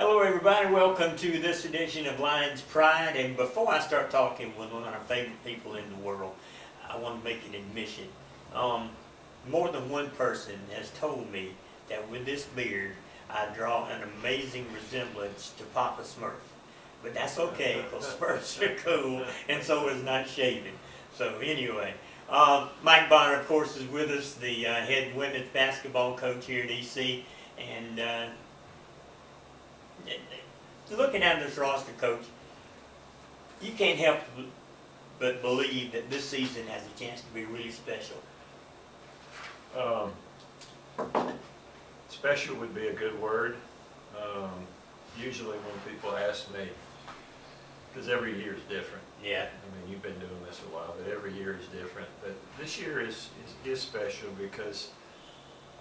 Hello everybody, welcome to this edition of Lions Pride. And before I start talking with one of our favorite people in the world, I want to make an admission. More than one person has told me that with this beard, I draw an amazing resemblance to Papa Smurf. But that's okay, because Smurfs are cool, and so is not shaving. So anyway, Mike Beier, of course, is with us, the head women's basketball coach here at EC. And looking at this roster, Coach, you can't help but believe that this season has a chance to be really special. Special would be a good word. Usually when people ask me, because every year is different. Yeah. I mean, you've been doing this a while, but every year is different. But this year is special because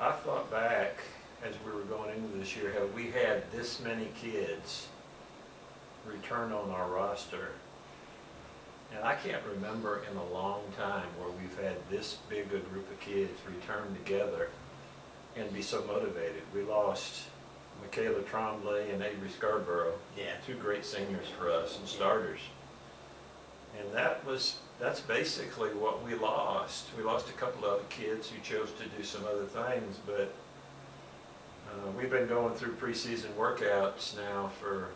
I thought back as we were going into this year, have we had this many kids return on our roster? And I can't remember in a long time where we've had this big a group of kids return together and be so motivated. We lost Michaela Trombley and Avery Scarborough, two great seniors for us and starters. And that's basically what we lost. We lost a couple of other kids who chose to do some other things, but we've been going through preseason workouts now for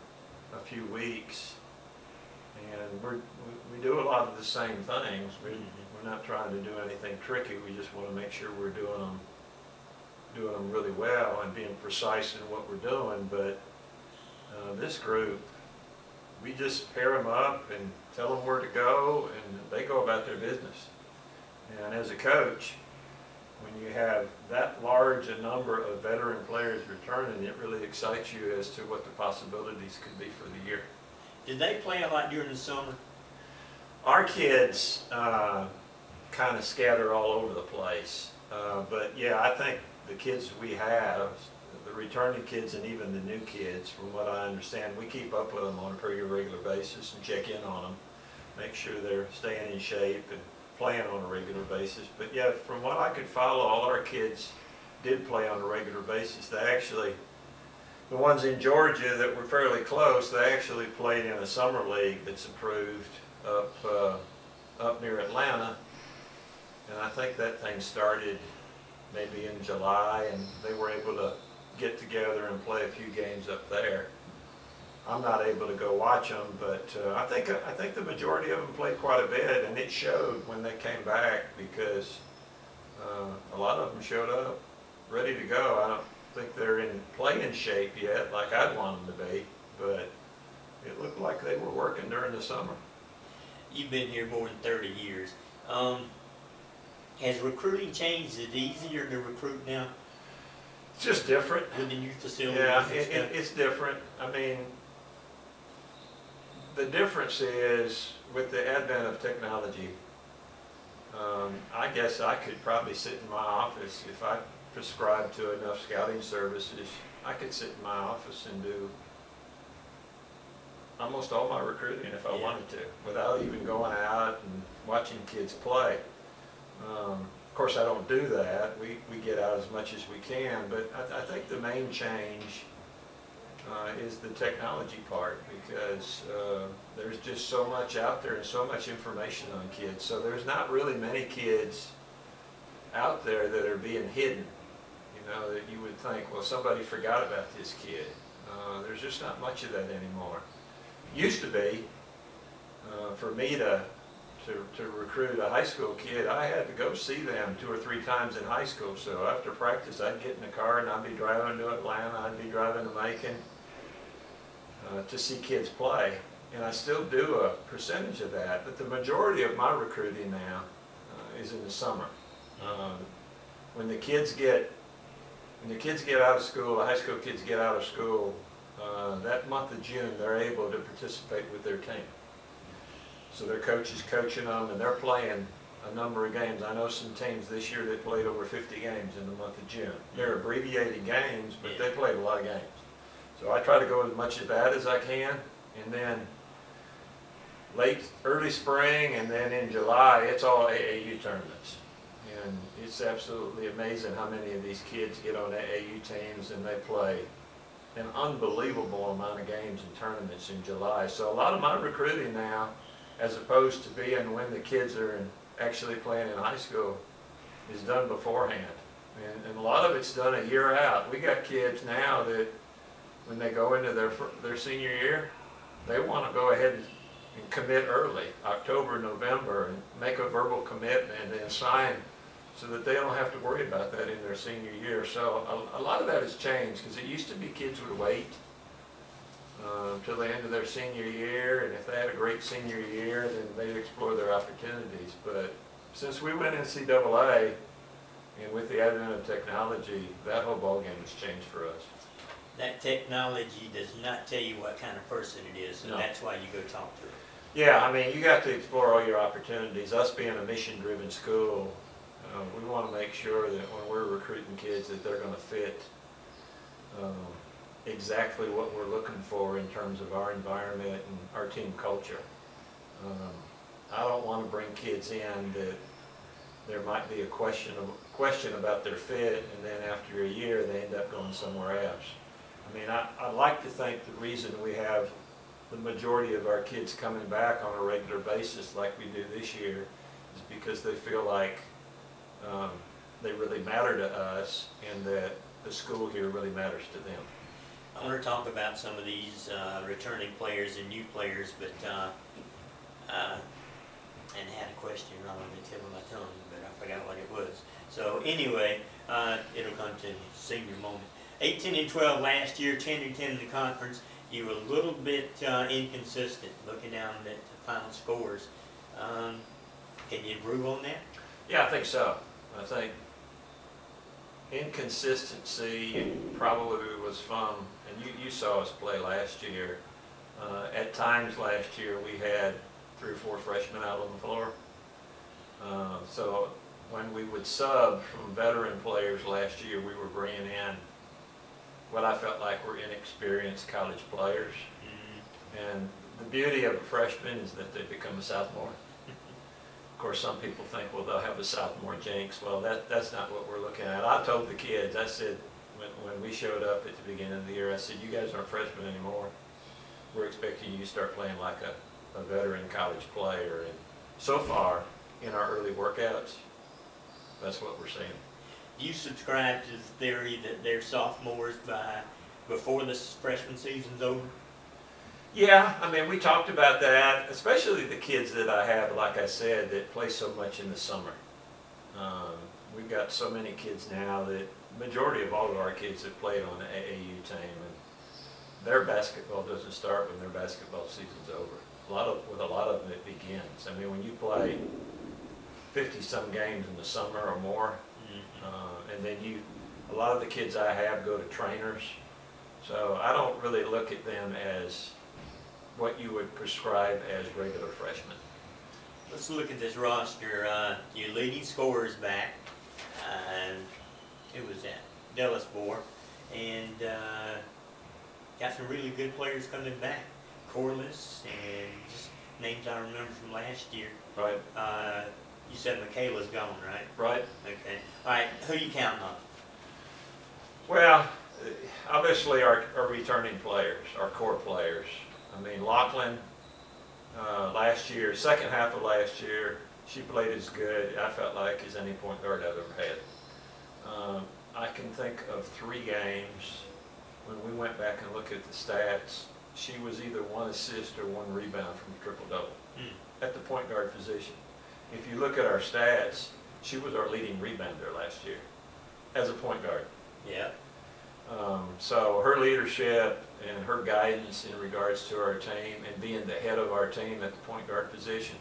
a few weeks, and we do a lot of the same things. We're not trying to do anything tricky. We just want to make sure we're doing them really well and being precise in what we're doing. But this group, we just pair them up and tell them where to go, and they go about their business. And as a coach, when you have that large a number of veteran players returning, it really excites you as to what the possibilities could be for the year. Did they play a lot during the summer? Our kids kind of scatter all over the place. But yeah, I think the kids we have, the returning kids and even the new kids, from what I understand, we keep up with them on a pretty regular basis and check in on them, make sure they're staying in shape and playing on a regular basis. But yeah, from what I could follow, all our kids did play on a regular basis. They actually, the ones in Georgia that were fairly close, they actually played in a summer league that's approved up near Atlanta. And I think that thing started maybe in July, and they were able to get together and play a few games up there. I'm not able to go watch them, but I think the majority of them played quite a bit, and it showed when they came back because a lot of them showed up ready to go. I don't think they're in playing shape yet like I'd want them to be, but it looked like they were working during the summer. You've been here more than 30 years. Has recruiting changed? Is it easier to recruit now? It's just different. With the new facilities? Yeah, it's different. I mean, the difference is with the advent of technology, I guess I could probably sit in my office if I prescribed to enough scouting services. I could sit in my office and do almost all my recruiting if I wanted to, without even going out and watching kids play. Of course, I don't do that. We get out as much as we can, but I think the main change is the technology part, because there's just so much out there and so much information on kids. So there's not really many kids out there that are being hidden, you know, that you would think, well, somebody forgot about this kid. There's just not much of that anymore. Used to be, for me to recruit a high school kid, I had to go see them 2 or 3 times in high school. So after practice, I'd get in the car and I'd be driving to Atlanta, I'd be driving to Macon to see kids play. And I still do a percentage of that, but the majority of my recruiting now is in the summer. When the kids get out of school, the high school kids get out of school, that month of June, they're able to participate with their team. So their coach is coaching them, and they're playing a number of games. I know some teams this year that played over 50 games in the month of June. They're abbreviated games, but they played a lot of games. So I try to go as much of that as I can, and then early spring, and then in July, it's all AAU tournaments. And it's absolutely amazing how many of these kids get on AAU teams and they play an unbelievable amount of games and tournaments in July. So a lot of my recruiting now, as opposed to being when the kids are actually playing in high school, is done beforehand. And a lot of it's done a year out. We got kids now that when they go into their senior year, they want to go ahead and commit early, October, November, and make a verbal commitment and then sign so that they don't have to worry about that in their senior year. So a lot of that has changed, because it used to be kids would wait till the end of their senior year, and if they had a great senior year, then they'd explore their opportunities. But since we went NCAA, and with the advent of technology, that whole ballgame has changed for us. That technology does not tell you what kind of person it is, and No. that's why you go talk to them. Yeah, I mean, you got to explore all your opportunities. Us being a mission-driven school, we want to make sure that when we're recruiting kids that they're going to fit exactly what we're looking for in terms of our environment and our team culture. I don't want to bring kids in that there might be a question about their fit, and then after a year they end up going somewhere else. I mean, I like to think the reason we have the majority of our kids coming back on a regular basis like we do this year is because they feel like they really matter to us, and that the school here really matters to them. I want to talk about some of these returning players and new players, but and had a question on the tip of my tongue, but I forgot what it was. So anyway, it'll come to me, senior moment. 18-12 last year, 10-10 in the conference. You were a little bit inconsistent looking down at the final scores. Can you improve on that? Yeah, I think so. I think inconsistency probably was from, and you saw us play last year. At times last year we had 3 or 4 freshmen out on the floor. So when we would sub from veteran players last year, we were bringing in what I felt like were inexperienced college players. And the beauty of a freshman is that they become a sophomore. Of course, some people think, well, they'll have a sophomore jinx. Well, that's not what we're looking at. I told the kids, I said, when we showed up at the beginning of the year, I said, you guys aren't freshmen anymore. We're expecting you to start playing like a veteran college player. And so far, in our early workouts, that's what we're seeing. Do you subscribe to the theory that they're sophomores before the freshman season's over? Yeah, I mean, we talked about that, especially the kids that I have, like I said, that play so much in the summer. We've got so many kids now that majority of all of our kids have played on the AAU team, and their basketball doesn't start when their basketball season's over. With a lot of them, it begins. I mean, when you play 50-some games in the summer or more, and then a lot of the kids I have go to trainers, so I don't really look at them as what you would prescribe as regular freshmen. Let's look at this roster. Your leading scorers back. It was at Dallas Bohr, and got some really good players coming back. Corliss and just names I remember from last year. Right. You said Michaela's gone, right? Right. Okay. All right. Who you counting on? Well, obviously our returning players, our core players. I mean, Lachlan, last year, second half of last year, she played as good, I felt like, as any point guard I've ever had. I can think of 3 games when we went back and looked at the stats. She was either 1 assist or 1 rebound from a triple-double at the point guard position. If you look at our stats, she was our leading rebounder last year as a point guard. Yeah. So her leadership and her guidance in regards to our team and being the head of our team at the point guard position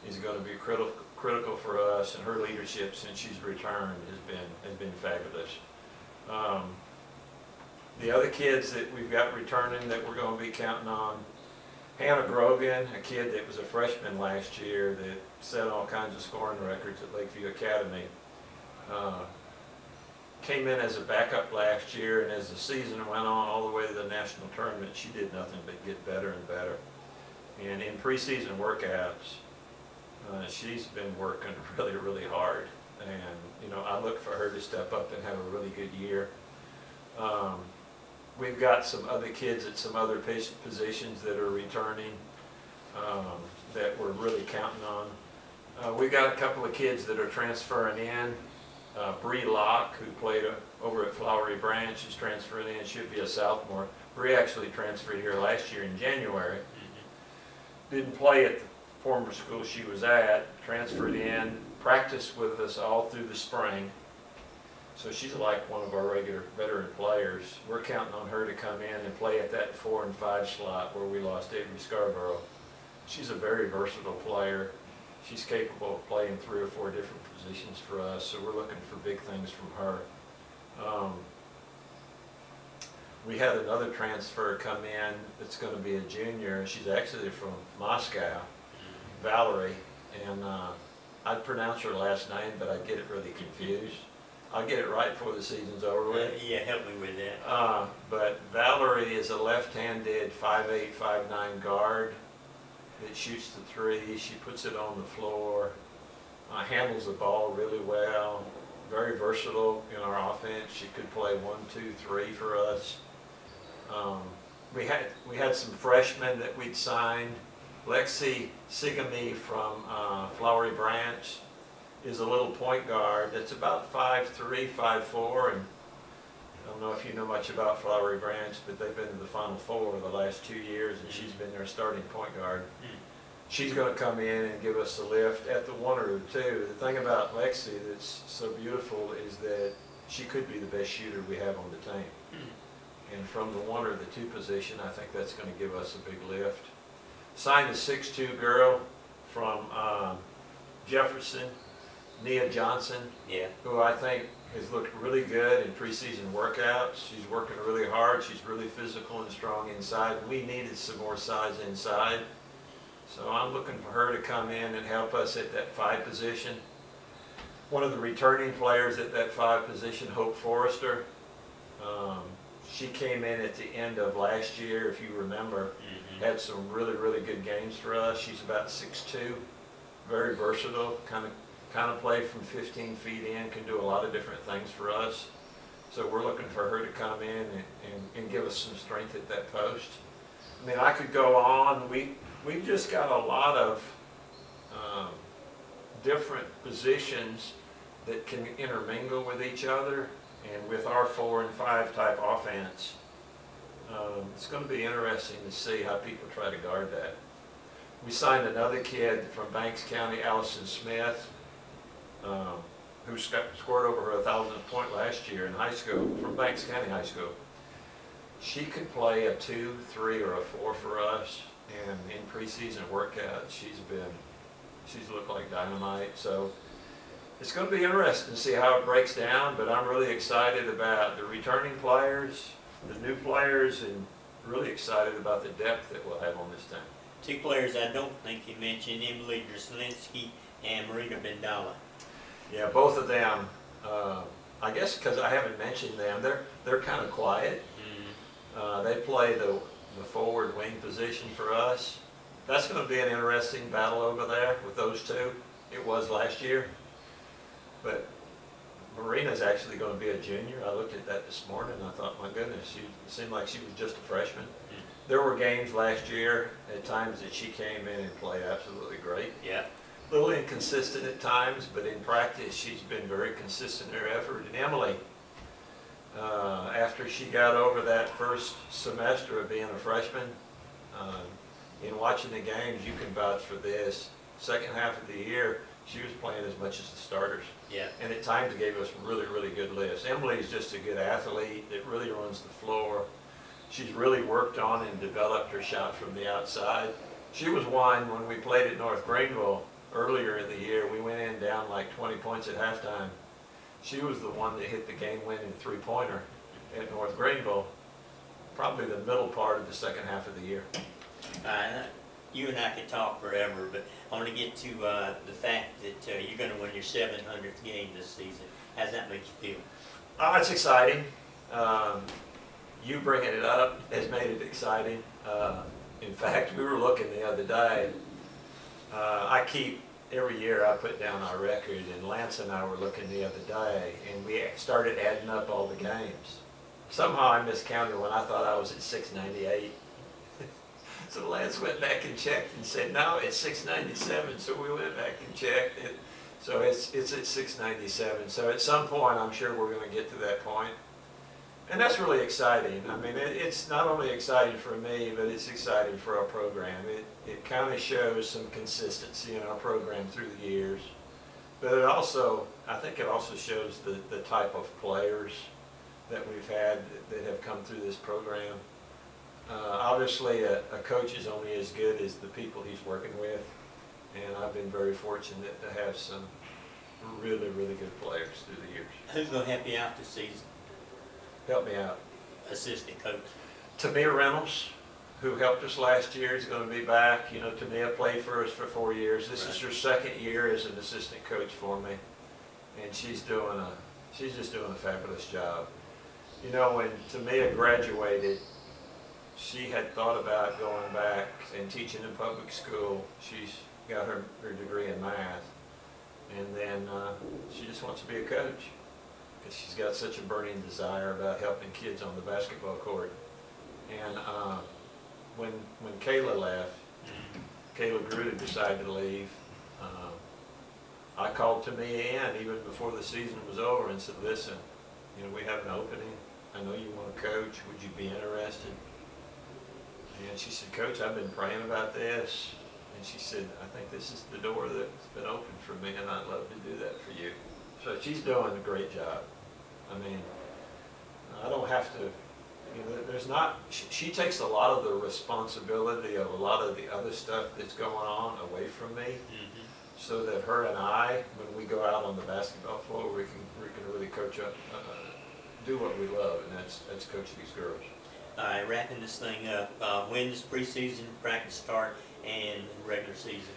is going to be critical for us, and her leadership since she's returned has been fabulous. The other kids that we've got returning that we're going to be counting on, Hannah Grogan, a kid that was a freshman last year that set all kinds of scoring records at Lakeview Academy. Came in as a backup last year, and as the season went on all the way to the national tournament, she did nothing but get better and better. And in preseason workouts, she's been working really, really hard. And, I look for her to step up and have a really good year. we've got some other kids at some other positions that are returning that we're really counting on. We've got a couple of kids that are transferring in. Bree Locke, who played over at Flowery Branch, is transferring in. She'll be a sophomore. Bree actually transferred here last year in January. Didn't play at the former school she was at, transferred in, practiced with us all through the spring. So she's like one of our regular veteran players. We're counting on her to come in and play at that 4 and 5 slot where we lost Avery Scarborough. She's a very versatile player. She's capable of playing 3 or 4 different positions for us, so we're looking for big things from her. We had another transfer come in that's going to be a junior. She's actually from Moscow, Valerie, and I'd pronounce her last name, but I'd get it really confused. I'll get it right before the season's over with. Yeah, help me with that. But Valerie is a left-handed 5'8", 5'9" guard that shoots the 3. She puts it on the floor, handles the ball really well, very versatile in our offense. She could play 1, 2, 3 for us. We had some freshmen that we'd signed. Lexi Sigamy from Flowery Branch is a little point guard that's about 5'3", 5'4", and I don't know if you know much about Flowery Branch, but they've been to the Final Four the last 2 years, and she's been their starting point guard. She's going to come in and give us a lift at the 1 or the 2. The thing about Lexi that's so beautiful is that she could be the best shooter we have on the team. And from the 1 or the 2 position, I think that's going to give us a big lift. Signed a 6'2" girl from Jefferson, Nia Johnson, who I think has looked really good in preseason workouts. She's working really hard. She's really physical and strong inside. We needed some more size inside. So I'm looking for her to come in and help us at that 5 position. One of the returning players at that 5 position, Hope Forrester, she came in at the end of last year, if you remember, had some really, really good games for us. She's about 6'2", very versatile, kind of play from 15 feet in, can do a lot of different things for us. So we're looking for her to come in and give us some strength at that post. I mean, I could go on. We've just got a lot of different positions that can intermingle with each other, and with our 4 and 5 type offense, it's going to be interesting to see how people try to guard that. We signed another kid from Banks County, Allison Smith, who scored over her 1,000th point last year in high school, from Banks County High School. She could play a 2, 3, or a 4 for us, and in preseason workouts, she's looked like dynamite. So it's going to be interesting to see how it breaks down, but I'm really excited about the returning players, the new players, and really excited about the depth that we'll have on this team. 2 players I don't think you mentioned, Emily Draslinski and Marina Bendala. Yeah, both of them, I guess because I haven't mentioned them, they're kind of quiet. They play the forward wing position for us. That's going to be an interesting battle over there with those 2. It was last year. But Marina's actually going to be a junior. I looked at that this morning and I thought, my goodness, it seemed like she was just a freshman. There were games last year at times that she came in and played absolutely great. Yeah. A little inconsistent at times, but in practice she's been very consistent in her effort. And Emily, after she got over that first semester of being a freshman, in watching the games, you can vouch for this. Second half of the year, she was playing as much as the starters. Yeah. And at times gave us really, really good lifts. Emily is just a good athlete that really runs the floor. She's really worked on and developed her shot from the outside. She was one when we played at North Greenville earlier in the year. We went in down like 20 points at halftime. She was the one that hit the game-winning 3-pointer at North Greenville, probably the middle part of the second half of the year. You and I could talk forever, but I want to get to the fact that you're going to win your 700th game this season. How does that make you feel? It's exciting. You bringing it up has made it exciting. In fact, we were looking the other day. Every year I put down our record, and Lance and I were looking the other day, and we started adding up all the games. somehow I miscounted when I thought I was at 698. So Lance went back and checked and said, no, it's 697. So we went back and checked it. So it's at 697. So at some point, I'm sure we're going to get to that point. And that's really exciting. I mean, it's not only exciting for me, but it's exciting for our program. It kind of shows some consistency in our program through the years. But it also, I think it also shows the type of players that we've had that have come through this program. Obviously, a coach is only as good as the people he's working with, and I've been very fortunate to have some really, really good players through the years. Who's going to help you out this season? Help me out. Assistant coach. Tamia Reynolds, who helped us last year, is going to be back. You know, Tamia played for us for 4 years. This is her second year as an assistant coach for me, and she's just doing a fabulous job. You know, when Tamia graduated, she had thought about going back and teaching in public school. She's got her degree in math, and then she just wants to be a coach because she's got such a burning desire about helping kids on the basketball court. And when Kayla left, Kayla grew to decide to leave. I called Tamia in even before the season was over and said, listen, you know, we have an opening. I know you want to coach. Would you be interested? And she said, Coach, I've been praying about this. And she said, I think this is the door that's been opened for me, and I'd love to do that for you. So she's doing a great job. I mean, I don't have to, you know, there's not, she takes a lot of the responsibility of a lot of the other stuff that's going on away from me, so that her and I, when we go out on the basketball floor, we can really coach up, do what we love, and that's coach these girls. All right, wrapping this thing up, when does preseason practice start and regular season?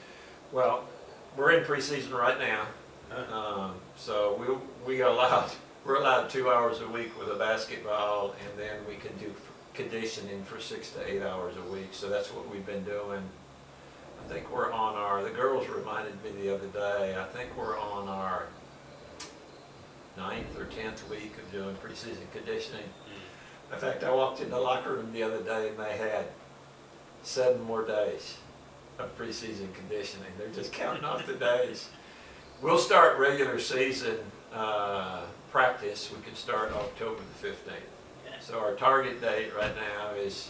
Well, we're in preseason right now, so we're allowed 2 hours a week with a basketball, and then we can do conditioning for 6 to 8 hours a week. So that's what we've been doing. I think we're on the girls reminded me the other day, I think we're on our 9th or 10th week of doing preseason conditioning. In fact, I walked in the locker room the other day and they had 7 more days of preseason conditioning. They're just counting off the days. We'll start regular season practice. We can start October the 15th. So our target date right now is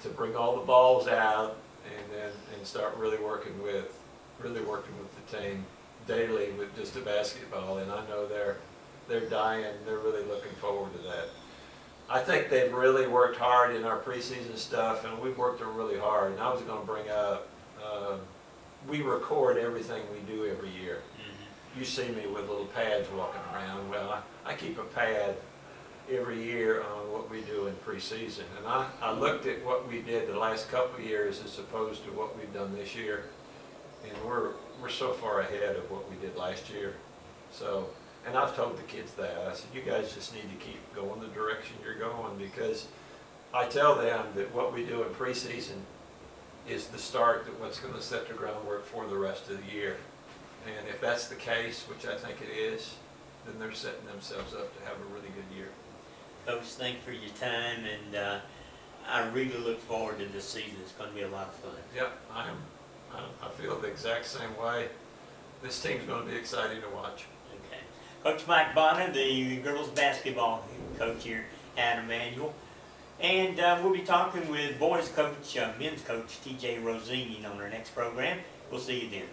to bring all the balls out and start really working with the team daily with just a basketball. And I know they're dying. They're really looking forward to that. I think they've really worked hard in our preseason stuff, and we've worked them really hard. And I was going to bring up, we record everything we do every year. You see me with little pads walking around. Well, I keep a pad every year on what we do in preseason. And I looked at what we did the last couple of years as opposed to what we've done this year. And we're so far ahead of what we did last year. So. And I've told the kids that. I said, you guys just need to keep going the direction you're going, because I tell them that what we do in preseason is the start to what's going to set the groundwork for the rest of the year. And if that's the case, which I think it is, then they're setting themselves up to have a really good year. Coach, thanks for your time, and I really look forward to this season. It's going to be a lot of fun. Yep, I feel the exact same way. This team's going to be exciting to watch. Coach Mike Bona, the girls basketball coach here at Emmanuel. And we'll be talking with boys coach, men's coach, TJ Rosini on our next program. We'll see you then.